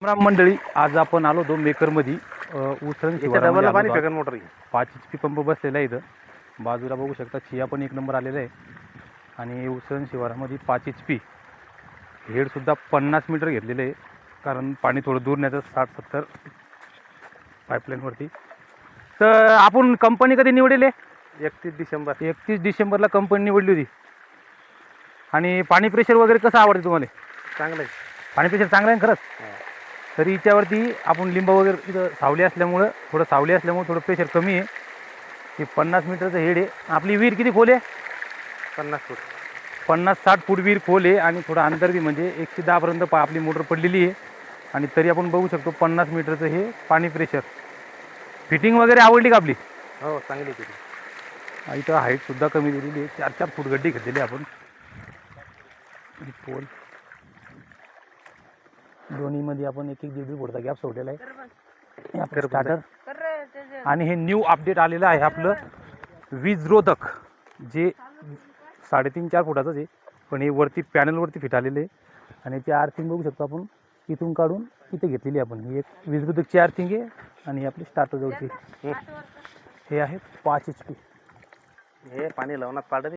राम मंडळी, आज आपण आलो होतो मेकरमध्ये उसरण शिवारामध्ये पाणी आलो फेकन मोटर 5 HP पंप बसलेला आहे इथं. बाजूला बघू शकता चिया पण एक नंबर आलेला आहे. आणि उसरण शिवारामध्ये 5 HP हेडसुद्धा 50 मीटर घेतलेलं आहे, कारण पाणी थोडं दूर न्यायचं 60-70 पाईपलाईनवरती. तर आपण कंपनी कधी निवडली? 31 डिसेंबर. 31 डिसेंबरला कंपनी निवडली होती. आणि पाणी प्रेशर वगैरे कसं आवडते तुम्हाला? चांगलं आहे. पाणी प्रेशर चांगलं आहे खरंच. तरी हिच्यावरती आपण लिंब वगैरे इथं सावली असल्यामुळं थोडं प्रेशर कमी आहे. हे 50 मीटरचं हेड आहे. आपली विहीर किती खोल आहे? 50 फूट. 50-60 फूट विहीर खोल आहे आणि थोडं अंतर बी म्हणजे 110 पर्यंत आपली मोटर पडलेली आहे. आणि तरी आपण बघू शकतो 50 मीटरचं हे पाणी प्रेशर. फिटिंग वगैरे आवडली का आपली? हो, चांगली केली. इथं हाईटसुद्धा कमी दिलेली आहे. 4-4 फूट गड्डी घेतलेली आपण. पोल दोन्हीमध्ये आपण 1-1 फुटाचा गॅप सोडलेला आहे. आपलं स्टार्टर आणि हे न्यू अपडेट आलेलं आहे आपलं वीजरोधक, जे 3.5-4 फुटाचंच आहे, पण हे वरती पॅनलवरती फिट आलेलं आहे. आणि याची आर्थिंग बघू शकतो आपण, इथून काढून इथे घेतलेली आपण. ही एक वीजरोधकची आर्थिंग आहे आणि आपली स्टार्टर जवळची हे आहे 5 HP. हे पाणी लावण्यात पाडत